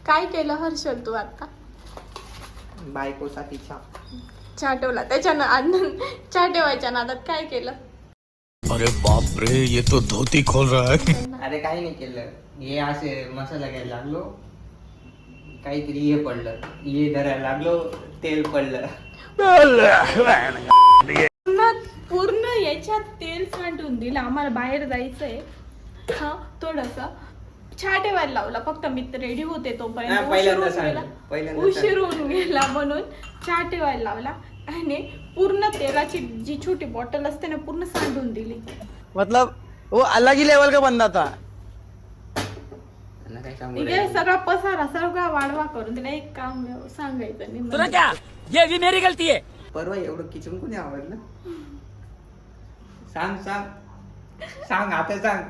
काय केलं हर्षल तू आता? बायकोसाठी चहा ठेवला त्याच्यानं चहा ठेवायच्या नादात काय केलं? अरे बाप रे, ये तो धोती खोल रहा है. अरे काही नाही केलं, हे असे मसाला घ्यायला लागलो, काहीतरी हे पडलं, हे धरायला लागलो, तेल पडलं. पूर्ण याच्यात तेल सांडून दिलं. आम्हाला बाहेर जायचंय, हा थोडस चहा ठेवायला लावला. फक्त मी रेडी होते तोपर्यंत उशीर होऊन गेला म्हणून चहा ठेवायला लावला आणि पूर्ण तेलाची जी छोटी बॉटल असते ना पूर्ण सांडून दिली. मतलब वो अलग ही लेवल का बंदा था. सगळा पसारा सगळा वाढवा करून तिला एक काम सांगायचं नाही. तुला क्या ये भी मेरी गलती है. परवा एवढं किचन कोणी आवडलं? सांग सांग सांग आता सांग.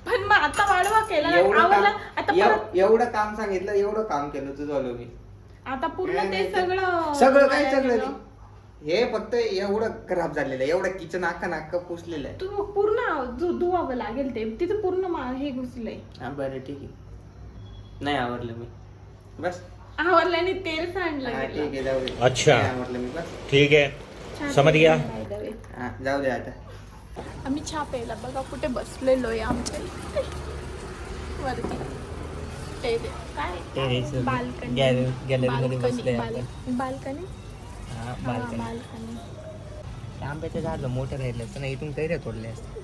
पण मग आता वाढवा केला एवढं काम सांगितलं, एवढं काम केलं तुझं मी. आता पूर्ण ते सगळं काय सगळं नाही. हे फक्त एवढं खराब झालेलं आहे, एवढं किचन अख्खा पुसलेलं आहे. तू पूर्ण धुवावं लागेल ते, तिथं पूर्ण हे घुसलंय. बरं ठीक आहे, नाही आवडलं मी बस. आवडल्याने तेल सांडलं. ठीक आहे जाऊ दे. अच्छा आवडलं मी बस. ठीक है, समझ गया. जाऊ दे आता. आम्ही चहा प्यायला बघा कुठे बसलेलो आहे आमच्या इथे वरती. काय बाल्कनी. आंब्याचं झाड मोठं राहिलं असतं ना, इथून कैऱ्या तोडल्या असते.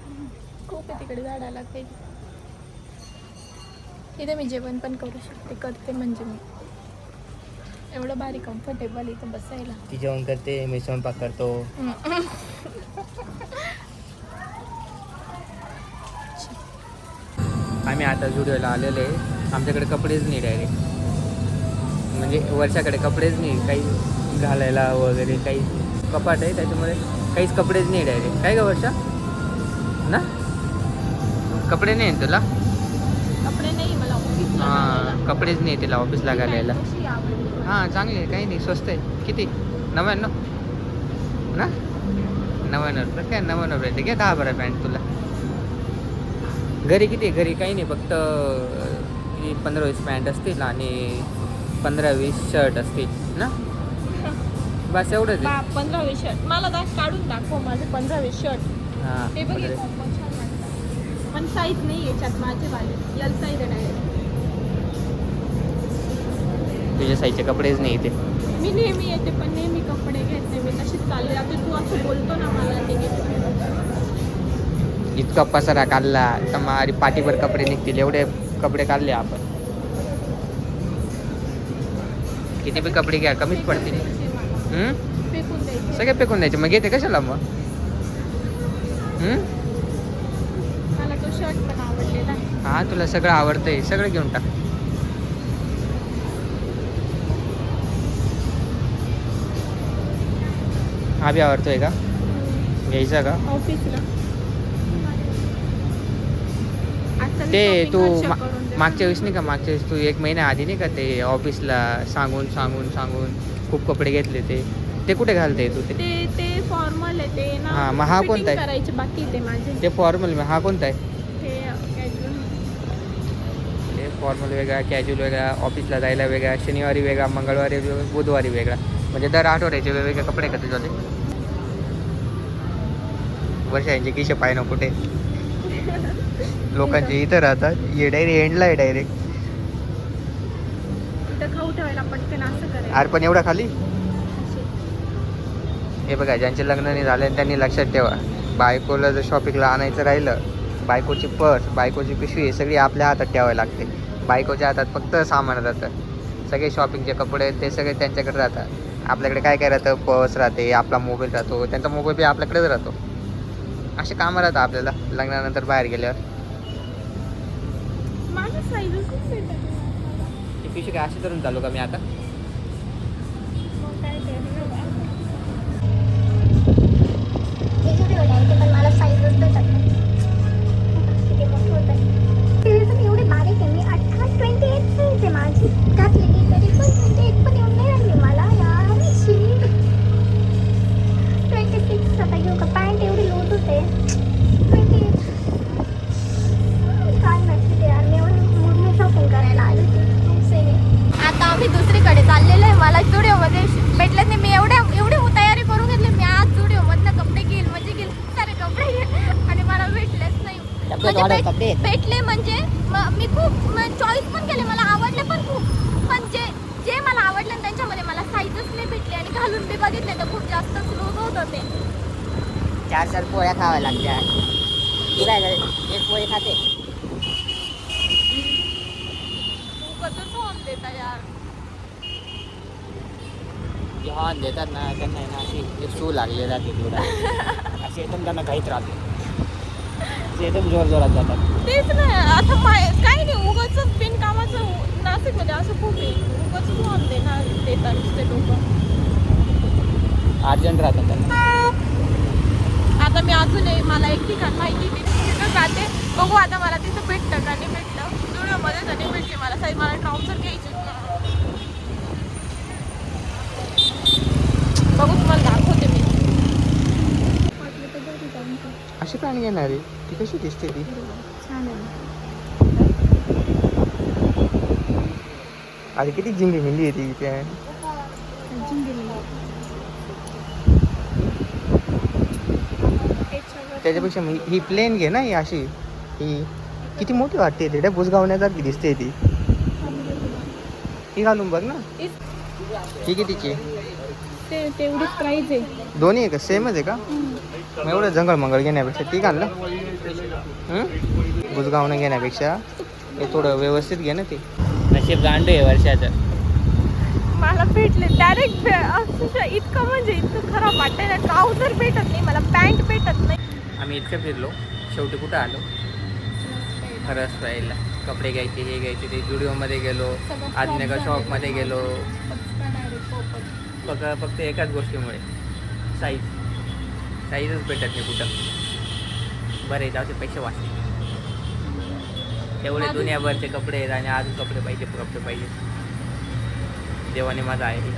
खूप आहे तिकडे झाडाला काही. इथे मी जेवण पण करू शकते, करते म्हणजे मी एवढं भारी कम्फर्टेबल इथं बसायला. ती जेवण करते, मी स्वयंपाक करतो. आम्ही आता जुडिओला आलेलो आहे. आमच्याकडे कपडेच नाही डायरेक्ट, म्हणजे वर्षाकडे कपडेच नाही, काही घालायला वगैरे काही कपाट आहे त्याच्यामुळे काहीच कपडेच नाही डायरेक्ट. काय का वर्षा ना, कपडे नाही तुला? कपडे नाही मला ऑफिसला. हां कपडेच नाही तिला ऑफिसला घालायला. हां चांगले आहे, काही नाही, स्वस्त आहे. किती? 99 ना? 99 काय 99 आहे. घ्या 10 बरं पॅन्ट तुला. घरी किती? घरी काही नाही, फक्त 15-20 पॅन्ट असतील आणि 15-20 शर्ट असतील ना, बस एवढंच आहे. 15-20 शर्ट मला काढून दाखव माझे 15-20 शर्ट. हां ते बघ छान वाटतं, पण साईज नाही याच्यात माझे वाले. यल साईज आहे. तुझ्या साईजचे कपडेच नाही इथे. मी नेहमी येते पण नेहमी कपडे घेत नाही. मी तशीच चालले. आता तू असं बोलतो ना मला ते घेत. इतका पसारा काढला तर माझी पाठीभर कपडे निघतील एवढे कपडे काढले आपण. किती बी कपडे घ्या कमीच पडतील. फेकून द्यायचे सगळे फेकून द्यायचे, मग घेते कशाला मग? मला तो शर्ट पण आवडलेला. हां तुला सगळं आवडतंय, सगळं घेऊन टाक. हा बी आवडतोय का? घ्यायचा का? ऑफिसला ते तू मागच्या वेळेस नाही का, मागच्या वेळेस तू 1 महिना आधी नाही का ते ऑफिसला सांगून खूप कपडे घेतले, ते कुठे घालते तू? ते फॉर्मल आहे ते ना. हां मग हा कोणता आहे? करायचे बाकी ते माझे. ते फॉर्मल. हा कोणता आहे? हे कॅज्युअल. ते फॉर्मल वेगळा, कॅज्युअल वेगळा, ऑफिसला जायला वेगळा, शनिवारी वेगळा, मंगळवारी वेगळा, बुधवारी वेगळा, म्हणजे दर आठवड्याचे वेगवेगळे कपडे का तुझे? वर्षांचे किशे पाय ना कुठे लोकांचे इथं राहतात, ये डायरेक्ट एंडला आहे डायरेक्ट. इथं खाऊ ठेवायला पटकन असं करायचं. अरे पण एवढा खाली. हे बघा, ज्यांचे लग्न नाही झाले त्यांनी लक्षात ठेवा, बायकोला जर शॉपिंगला आणायचं राहिलं, बायकोची पर्स, बायकोची पिशवी सगळी आपल्या हातात ठेवावी लागते. बायकोच्या हातात फक्त सामान राहतं, सगळे शॉपिंगचे कपडे ते सगळे त्यांच्याकडे राहतात. आपल्याकडे काय काय राहतं? पर्स राहते, आपला मोबाईल राहतो, त्यांचा मोबाईल बी आपल्याकडेच राहतो. असे कामं राहतात आपल्याला लग्नानंतर बाहेर गेल्यावर. माझं साईजच खूप भेटत. ती पिशवी काय अशी करून चालू का मी आता? मग काय ते पण मला साईजच भेटत नाही. किती मोठं होतं ते एवढे बारीक आहे. मी 28 साईज आहे माझी घातलेली, तरी पण 28 पण येऊन नाही राहिली मला यार. 26 आता घेऊ का? पॅन्ट एवढी लूज होते. 28 काय नसते यार. मी एवढं मूडने शॉपिंग करायला आले होते. विकत ऑर्डर कपडे भेटले म्हणजे मी खूप चॉईस पण केले, मला आवडले पण खूप, पण जे मला आवडलं त्यांच्यामध्ये मला साईजच नाही भेटली आणि घालून बी बघितले तर खूप जास्त लूज होत होते. 4 पोळ्या खाव्या लागत्या. तू काय करे 1 पोळी खाते. कसं होऊन देता यार. हॉर्न देतात ना त्यांना आहे ना अशी एक सू लागली राहते थोडा असे एकदम त्यांना काहीच राहते ते एकदम जोरात जातात. तेच ना आता काही नाही उगाच बिनकामाचं नाशिकमध्ये असं खूप आहे. उगाच हॉर्न देतात नुसते लोक. अर्जंट राहतात त्यांना. आता मी अजून मला एक ठिकाण माहिती तिथं जाते, बघू आता मला तिथं भेटतं का नाही भेटतं. व्हिडिओमध्ये तरी भेटली मला साई, मला ट्राउझर घ्यायची. बघू तुम्हाला दाखवते मी. अशी पॅन्ट घेणार आहे ती कशी दिसते ती छान आहे. अरे किती जिंगी मिली आहे ती पॅन्ट. त्याच्यापेक्षा ही प्लेन घे ना ही अशी. ही किती मोठी वाटते ती बुजगावण्यासारखी दिसते ती. ही घालून बघ ना. ही कितीची आहे? तेवढीच प्राईज आहे. दोन्ही आहे का सेमच आहे का? मग एवढं जंगल मंगळ घेण्यापेक्षा ती घाल ना. बुजगावणं घेण्यापेक्षा हे थोडं व्यवस्थित घे ना ती. नशीब गांडू आहे वर्षाचं. मला भेटले डायरेक्ट इतकं म्हणजे इतकं खराब वाटतंय ना. ट्राउझर भेटत नाही मला, पॅन्ट भेटत नाही. आम्ही इतकं फिरलो शेवटी कुठं आलो खरंच राहिला. कपडे घ्यायचे हे घ्यायचे ते जुडिओमध्ये गेलो, आजनेका शॉपमध्ये गेलो. फक्त एकाच गोष्टीमुळे साईजच भेटत नाही कुठं. बरे जाऊ ते पैसे वाचले. एवढे दुनियाभरचे कपडे आहेत आणि अजून कपडे पाहिजे. देवाने माझा आहे